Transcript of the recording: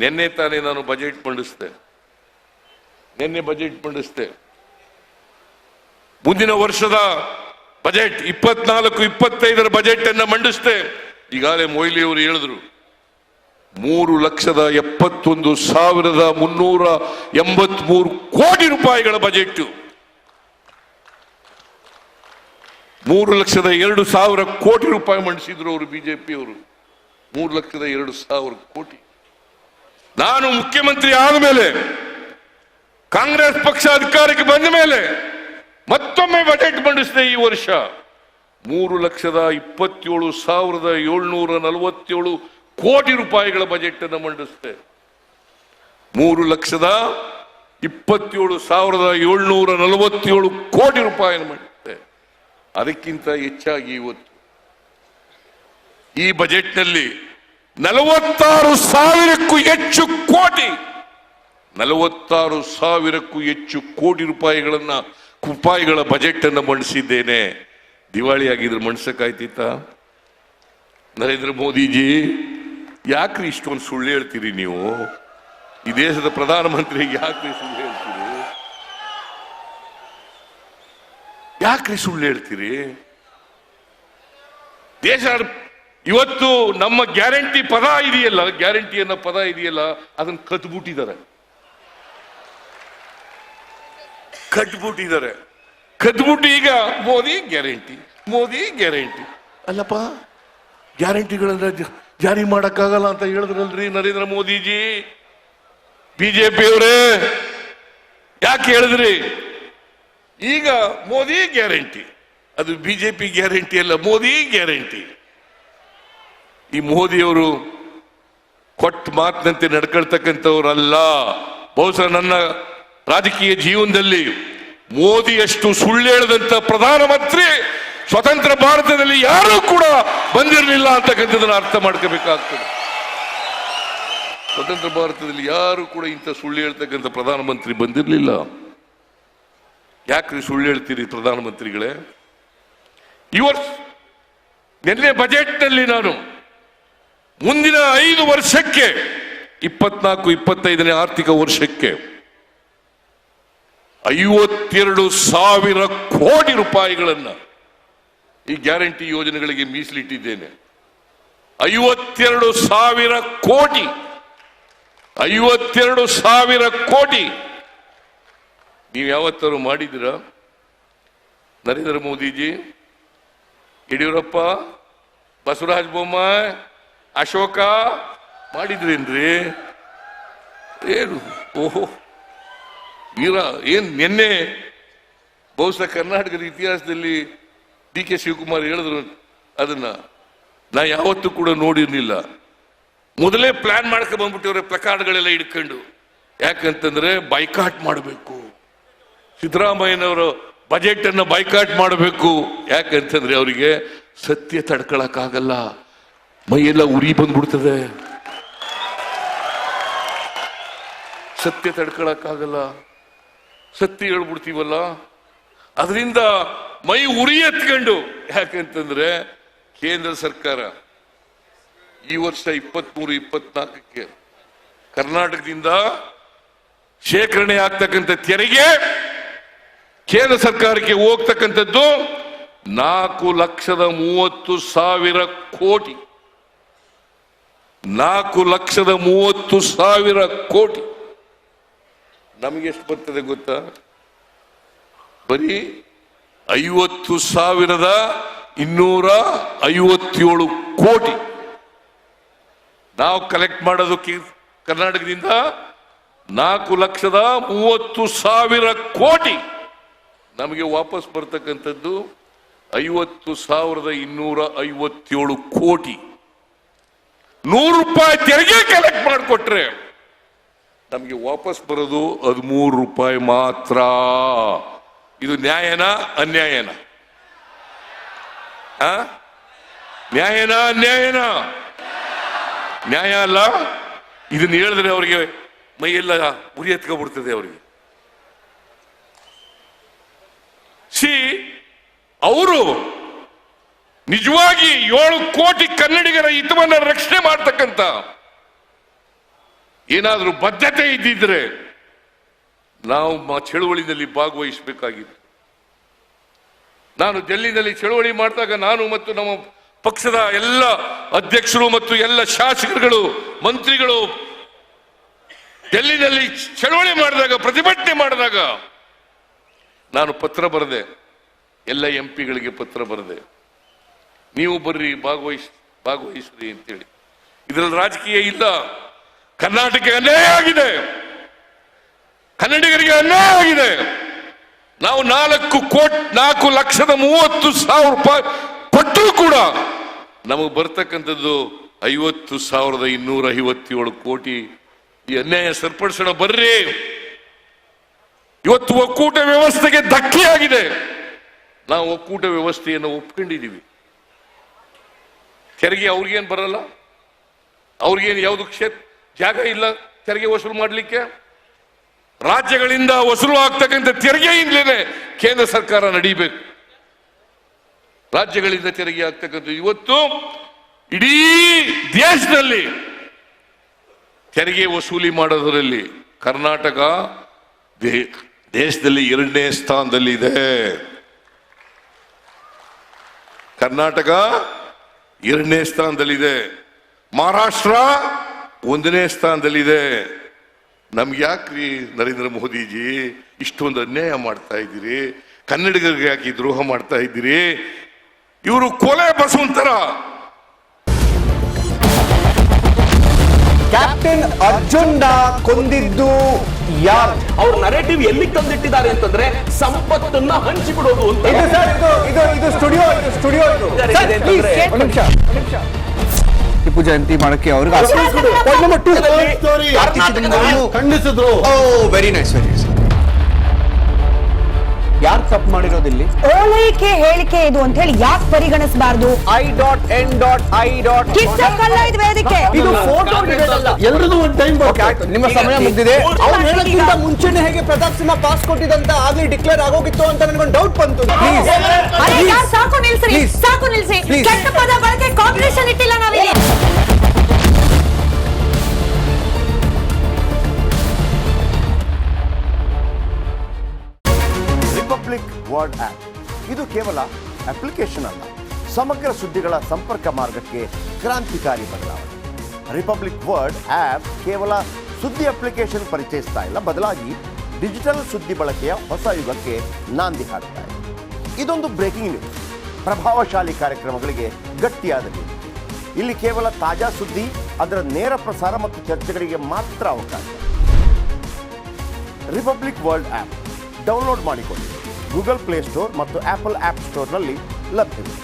ನಿನ್ನೆ ತಾನೇ ನಾನು ಬಜೆಟ್ ಮಂಡಿಸಿದೆ. ಮುಂದಿನ ವರ್ಷದ ಬಜೆಟ್ 24-25 ಬಜೆಟ್ ಅನ್ನ ಮಂಡಿಸಿದೆ. ಈಗಾಗಲೇ ಮೊಯ್ಲಿ ಅವರು ಹೇಳಿದ್ರು 3,71,383 ಕೋಟಿ ರೂಪಾಯಿಗಳ ಬಜೆಟ್. 3,02,000 ಕೋಟಿ ರೂಪಾಯಿ ಮಂಡಿಸಿದ್ರು ಅವರು, ಬಿಜೆಪಿ ಅವರು. 3,02,000 ಕೋಟಿ. ನಾನು ಮುಖ್ಯಮಂತ್ರಿ ಆದ ಮೇಲೆ, ಕಾಂಗ್ರೆಸ್ ಪಕ್ಷ ಅಧಿಕಾರಕ್ಕೆ ಬಂದ ಮೇಲೆ ಮತ್ತೊಮ್ಮೆ ಬಜೆಟ್ ಮಂಡಿಸಿದೆ. ಈ ವರ್ಷ 3,27,747 ಕೋಟಿ ರೂಪಾಯಿಗಳ ಬಜೆಟ್ ಅನ್ನು ಮಂಡಿಸಿದೆ. 3,27,747 ಕೋಟಿ ರೂಪಾಯಿಯನ್ನು ಮಂಡಿಸಿದೆ. ಅದಕ್ಕಿಂತ ಹೆಚ್ಚಾಗಿ ಇವತ್ತು ಈ ಬಜೆಟ್ನಲ್ಲಿ 46,000ಕ್ಕೂ ಹೆಚ್ಚು ಕೋಟಿ, 46,000ಕ್ಕೂ ಹೆಚ್ಚು ಕೋಟಿ ರೂಪಾಯಿಗಳ ಬಜೆಟ್ ಅನ್ನು ಮಂಡಿಸಿದ್ದೇನೆ. ದಿವಾಳಿ ಆಗಿದ್ರೆ ಮಂಡಿಸಕ್ಕಾಯ್ತಿತ್ತ? ನರೇಂದ್ರ ಮೋದಿಜಿ, ಯಾಕ್ರಿ ಇಷ್ಟೊಂದು ಸುಳ್ಳು ಹೇಳ್ತೀರಿ ನೀವು? ಈ ದೇಶದ ಪ್ರಧಾನಮಂತ್ರಿಗೆ ಯಾಕ್ರಿ ಸುಳ್ಳು ಹೇಳ್ತೀರಿ? ಯಾಕ್ರಿ ಸುಳ್ಳು ಹೇಳ್ತೀರಿ? ದೇಶ ಇವತ್ತು ನಮ್ಮ ಗ್ಯಾರಂಟಿ ಪದ ಇದೆಯಲ್ಲ, ಗ್ಯಾರಂಟಿ ಅನ್ನೋ ಪದ ಇದೆಯಲ್ಲ, ಅದನ್ನು ಕದ್ಬಿಟ್ಟಿದ್ದಾರೆ. ಕದ್ಬಿಟ್ಟು ಈಗ ಮೋದಿ ಗ್ಯಾರಂಟಿ ಅಲ್ಲಪ್ಪ, ಗ್ಯಾರಂಟಿಗಳನ್ನ ಜಾರಿ ಮಾಡಕ್ಕಾಗಲ್ಲ ಅಂತ ಹೇಳಿದ್ರಲ್ರಿ ನರೇಂದ್ರ ಮೋದಿಜಿ. ಬಿಜೆಪಿ ಅವರೇ ಯಾಕೆ ಹೇಳಿದ್ರಿ? ಈಗ ಮೋದಿ ಗ್ಯಾರಂಟಿ, ಅದು ಬಿಜೆಪಿ ಗ್ಯಾರಂಟಿ ಅಲ್ಲ, ಮೋದಿ ಗ್ಯಾರಂಟಿ. ಈ ಮೋದಿಯವರು ಕೊಟ್ಟ ಮಾತಿನಂತೆ ನಡ್ಕೊಳ್ತಕ್ಕಂಥವ್ರಲ್ಲ. ಬಹುಶಃ ನನ್ನ ರಾಜಕೀಯ ಜೀವನದಲ್ಲಿ ಮೋದಿಯಷ್ಟು ಸುಳ್ಳು ಹೇಳದಂತ ಪ್ರಧಾನಮಂತ್ರಿ ಸ್ವತಂತ್ರ ಭಾರತದಲ್ಲಿ ಯಾರೂ ಕೂಡ ಬಂದಿರಲಿಲ್ಲ ಅಂತಕ್ಕಂಥದ್ದನ್ನು ಅರ್ಥ ಮಾಡ್ಕೋಬೇಕಾಗ್ತದೆ. ಸ್ವತಂತ್ರ ಭಾರತದಲ್ಲಿ ಯಾರು ಕೂಡ ಇಂಥ ಸುಳ್ಳು ಹೇಳ್ತಕ್ಕಂಥ ಪ್ರಧಾನಮಂತ್ರಿ ಬಂದಿರಲಿಲ್ಲ. ಯಾಕ್ರಿ ಸುಳ್ಳು ಹೇಳ್ತೀರಿ ಪ್ರಧಾನಮಂತ್ರಿಗಳೇ? ಈ ವರ್ಷ ನಿನ್ನೆ ಬಜೆಟ್ನಲ್ಲಿ ನಾನು ಮುಂದಿನ 5 ವರ್ಷಕ್ಕೆ 24-25ನೇ ಆರ್ಥಿಕ ವರ್ಷಕ್ಕೆ 52,000 ಕೋಟಿ ರೂಪಾಯಿಗಳನ್ನ ಈ ಗ್ಯಾರಂಟಿ ಯೋಜನೆಗಳಿಗೆ ಮೀಸಲಿಟ್ಟಿದ್ದೇನೆ. 52,000 ಕೋಟಿ. 52,000 ಕೋಟಿ. ನೀವು ಯಾವತ್ತಾರು ಮಾಡಿದ್ದೀರಾ? ನರೇಂದ್ರ ಮೋದಿಜಿ, ಯಡಿಯೂರಪ್ಪ, ಬಸವರಾಜ ಬೊಮ್ಮಾಯಿ, ಅಶೋಕ ಮಾಡಿದ್ರೇನ್ರಿ? ಏನು ಓಹೋ ವೀರ, ಏನ್ ನಿನ್ನೆ ಬಹುಶಃ ಕರ್ನಾಟಕದ ಇತಿಹಾಸದಲ್ಲಿ ಡಿ.ಕೆ. ಶಿವಕುಮಾರ್ ಹೇಳಿದ್ರು, ಅದನ್ನ ನಾ ಯಾವತ್ತೂ ಕೂಡ ನೋಡಿರ್ಲಿಲ್ಲ. ಮೊದಲೇ ಪ್ಲಾನ್ ಮಾಡ್ಕೊಂಡು ಬಂದ್ಬಿಟ್ಟಿವ್ರೆ ಪ್ಲಕಾರ್ಡ್ಗಳೆಲ್ಲ ಇಟ್ಕೊಂಡು. ಯಾಕಂತಂದ್ರೆ ಬೈಕಾಟ್ ಮಾಡಬೇಕು, ಸಿದ್ದರಾಮಯ್ಯನವರ ಬಜೆಟ್ ಅನ್ನ ಬೈಕಾಟ್ ಮಾಡಬೇಕು. ಯಾಕಂತಂದ್ರೆ ಅವರಿಗೆ ಸತ್ಯ ತಡ್ಕೊಳಕ್ಕಾಗಲ್ಲ, ಮೈಯೆಲ್ಲ ಉರಿ ಬಂದ್ಬಿಡ್ತದೆ. ಸತ್ಯ ತಡ್ಕೊಳಕ್ಕಾಗಲ್ಲ, ಸತ್ಯ ಹೇಳ್ಬಿಡ್ತೀವಲ್ಲ, ಅದರಿಂದ ಮೈ ಉರಿ ಎತ್ಕೊಂಡು. ಯಾಕಂತಂದ್ರೆ ಕೇಂದ್ರ ಸರ್ಕಾರ ಈ ವರ್ಷ 23-24ಕ್ಕೆ ಕರ್ನಾಟಕದಿಂದ ಶೇಖರಣೆ ಆಗ್ತಕ್ಕಂಥ ತೆರಿಗೆ ಕೇಂದ್ರ ಸರ್ಕಾರಕ್ಕೆ ಹೋಗ್ತಕ್ಕಂಥದ್ದು 4,30,000 ಕೋಟಿ. 4,30,000 ಕೋಟಿ. ನಮಗೆ ಎಷ್ಟು ಬರ್ತದೆ ಗೊತ್ತಾ? ಬರೀ 50,257 ಕೋಟಿ ನಾವು ಕಲೆಕ್ಟ್ ಮಾಡೋದಕ್ಕೆ ಕರ್ನಾಟಕದಿಂದ. 4,30,000 ಕೋಟಿ ನಮಗೆ ವಾಪಸ್ ಬರ್ತಕ್ಕಂಥದ್ದು 50,257 ಕೋಟಿ. 100 ರೂಪಾಯಿ ತೆರಿಗೆ ಕಲೆಕ್ಟ್ ಮಾಡಿಕೊಟ್ರೆ ನಮಗೆ ವಾಪಸ್ ಬರೋದು 13 ರೂಪಾಯಿ ಮಾತ್ರ. ಇದು ನ್ಯಾಯನಾ ಅನ್ಯಾಯನಾ? ನ್ಯಾಯನಾ ಅನ್ಯಾಯನಾ? ನ್ಯಾಯ ಅಲ್ಲ. ಇದನ್ನ ಹೇಳಿದ್ರೆ ಅವರಿಗೆ ಮೈಯೆಲ್ಲ ಉರಿ ಎತ್ಕೊಬಿಡ್ತದೆ ಅವರಿಗೆ. ಅವರು ನಿಜವಾಗಿ 7 ಕೋಟಿ ಕನ್ನಡಿಗರ ಹಿತವನ್ನ ರಕ್ಷಣೆ ಮಾಡ್ತಕ್ಕಂಥ ಏನಾದರೂ ಬದ್ಧತೆ ಇದ್ದಿದ್ರೆ ನಾವು ಚಳುವಳಿನಲ್ಲಿ ಭಾಗವಹಿಸಬೇಕಾಗಿತ್ತು. ನಾನು ಡೆಲ್ಲಿನಲ್ಲಿ ಚಳುವಳಿ ಮಾಡಿದಾಗ ನಾನು ಮತ್ತು ನಮ್ಮ ಪಕ್ಷದ ಎಲ್ಲ ಅಧ್ಯಕ್ಷರು ಮತ್ತು ಎಲ್ಲ ಶಾಸಕರುಗಳು ಮಂತ್ರಿಗಳು ಡೆಲ್ಲಿನಲ್ಲಿ ಚಳುವಳಿ ಮಾಡಿದಾಗ, ಪ್ರತಿಭಟನೆ ಮಾಡಿದಾಗ ನಾನು ಪತ್ರ ಬರೆದೆ, ಎಲ್ಲ ಎಂಪಿಗಳಿಗೆ ಪತ್ರ ಬರೆದೆ, ನೀವು ಬರ್ರಿ ಭಾಗವಹಿಸ್ರಿ ಅಂತೇಳಿ. ಇದರಲ್ಲಿ ರಾಜಕೀಯ ಇಲ್ಲ. ಕರ್ನಾಟಕಕ್ಕೆ ಅನ್ಯಾಯ ಆಗಿದೆ, ಕನ್ನಡಿಗರಿಗೆ ಅನ್ಯಾಯ ಆಗಿದೆ. ನಾವು 4,30,30,000 ರೂಪಾಯಿ ಕೊಟ್ಟರೂ ಕೂಡ ನಮಗೆ ಬರ್ತಕ್ಕಂಥದ್ದು 50,257 ಕೋಟಿ. ಈ ಅನ್ಯಾಯ ಸರಿಪಡಿಸೋಣ ಬರ್ರಿ. ಇವತ್ತು ಒಕ್ಕೂಟ ವ್ಯವಸ್ಥೆಗೆ ಧಕ್ಕೆ ಆಗಿದೆ. ನಾವು ಒಕ್ಕೂಟ ವ್ಯವಸ್ಥೆಯನ್ನು ಒಪ್ಕೊಂಡಿದ್ದೀವಿ. ತೆರಿಗೆ ಅವ್ರಿಗೇನು ಬರಲ್ಲ, ಅವ್ರಿಗೇನು ಯಾವುದು ಜಾಗ ಇಲ್ಲ ತೆರಿಗೆ ವಸೂಲು ಮಾಡಲಿಕ್ಕೆ. ರಾಜ್ಯಗಳಿಂದ ವಸೂಲು ಆಗ್ತಕ್ಕಂಥ ತೆರಿಗೆಯಿಂದಲೇ ಕೇಂದ್ರ ಸರ್ಕಾರ ನಡೀಬೇಕು. ರಾಜ್ಯಗಳಿಂದ ತೆರಿಗೆ ಆಗ್ತಕ್ಕಂಥ ಇವತ್ತು ಇಡೀ ದೇಶದಲ್ಲಿ ತೆರಿಗೆ ವಸೂಲಿ ಮಾಡೋದರಲ್ಲಿ ಕರ್ನಾಟಕ ದೇಶದಲ್ಲಿ 2ನೇ ಸ್ಥಾನದಲ್ಲಿದೆ. ಕರ್ನಾಟಕ 2ನೇ ಸ್ಥಾನದಲ್ಲಿದೆ. ಮಹಾರಾಷ್ಟ್ರ 1ನೇ ಸ್ಥಾನದಲ್ಲಿದೆ. ನಮ್ಗೆ ಯಾಕ್ರಿ ನರೇಂದ್ರ ಮೋದಿಜಿ ಇಷ್ಟೊಂದು ಅನ್ಯಾಯ ಮಾಡ್ತಾ ಇದ್ದೀರಿ? ಕನ್ನಡಿಗರಿಗೆ ಯಾಕೆ ದ್ರೋಹ ಮಾಡ್ತಾ ಇದ್ದೀರಿ? ಇವರು ಕೊಲೆ ಬಸವಂತರ. ಕ್ಯಾಪ್ಟನ್ ಅರ್ಜುನ್ ಕೊಂದಿದ್ದು ಯಾರು? ಅವ್ರ ನರೇಟಿವ್ ಎಲ್ಲಿ ತಂದಿಟ್ಟಿದ್ದಾರೆ ಅಂತಂದ್ರೆ ಸಂಪತ್ತನ್ನ ಹಂಚಿಬಿಡೋದು ಅಂತ. ಇದು ಸ್ಟುಡಿಯೋ ಟಿಪ್ಪು ಜಯಂತಿ ಮಾಡಕ್ಕೆ ಅವ್ರಿಗೆ ಖಂಡಿಸಿದ್ರು. Very nice. ಯಾರು ತಪ್ಪು ಮಾಡಿರೋದಿಲ್ಲಿ? ಓಲೈಕೆ ಹೇಳಿಕೆ ಇದು ಅಂತ ಹೇಳಿ ಯಾಕೆ ಪರಿಗಣಿಸಬಾರದು? ಕಿಚ್ಚಕ್ಕಲ್ಲ ವೇದಿಕೆ. ಇದು ಫೋಟೋ ಎಲ್ಲರದು ಒಂದು ಟೈಮ್. ನಿಮ್ಮ ಸಮಯ ಮುಗಿದಿದೆ. ಅವ್ರು ಹೇಳೋಕ್ಕಿಂತ ಮುಂಚೆನೆ ಹೇಗೆ ಪ್ರತಾಪ್ ಸಿಂಹ ಪಾಸ್ ಕೊಟ್ಟಿದಂತ ಆಗ್ಲಿ ಡಿಕ್ಲೇರ್ ಆಗೋಗಿತ್ತು ಅಂತ ನನಗೊಂದು ಡೌಟ್ ಬಂತು. ಸಾಕು ನಿಲ್ಸಿ. ಕೆಟ್ಟ ಪದ ಬಳಕೆ ಕಾಂಬಿನೇಷನ್ ಇಟ್ಟಿಲ್ಲ ನಾವಿಲ್ಲಿ. ರಿಪಬ್ಲಿಕ್ ವರ್ಡ್ ಆಪ್ ಇದು ಕೇವಲ ಅಪ್ಲಿಕೇಶನ್ ಅಲ್ಲ, ಸಮಗ್ರ ಸುದ್ದಿಗಳ ಸಂಪರ್ಕ ಮಾರ್ಗಕ್ಕೆ ಕ್ರಾಂತಿಕಾರಿ ಬದಲಾವಣೆ. ರಿಪಬ್ಲಿಕ್ ವರ್ಡ್ ಆಪ್ ಕೇವಲ ಸುದ್ದಿ ಅಪ್ಲಿಕೇಶನ್ ಪರಿಚಯಿಸ್ತಾ ಇಲ್ಲ, ಬದಲಾಗಿ ಡಿಜಿಟಲ್ ಸುದ್ದಿ ಬಳಕೆಯ ಹೊಸ ಯುಗಕ್ಕೆ ನಾಂದಿ ಹಾಡ್ತಾ ಇದೆ. ಇದೊಂದು ಬ್ರೇಕಿಂಗ್ ನ್ಯೂಸ್, ಪ್ರಭಾವಶಾಲಿ ಕಾರ್ಯಕ್ರಮಗಳಿಗೆ ಗಟ್ಟಿಯಾದ ನ್ಯೂಸ್. ಇಲ್ಲಿ ಕೇವಲ ತಾಜಾ ಸುದ್ದಿ, ಅದರ ನೇರ ಪ್ರಸಾರ ಮತ್ತು ಚರ್ಚೆಗಳಿಗೆ ಮಾತ್ರ ಅವಕಾಶ. ರಿಪಬ್ಲಿಕ್ ವರ್ಲ್ಡ್ ಆಪ್ ಡೌನ್ಲೋಡ್ ಮಾಡಿಕೊಳ್ಳಿ. ಗೂಗಲ್ ಪ್ಲೇ ಸ್ಟೋರ್ ಮತ್ತು ಆಪಲ್ ಆಪ್ ಸ್ಟೋರ್ನಲ್ಲಿ ಲಭ್ಯವಿದೆ.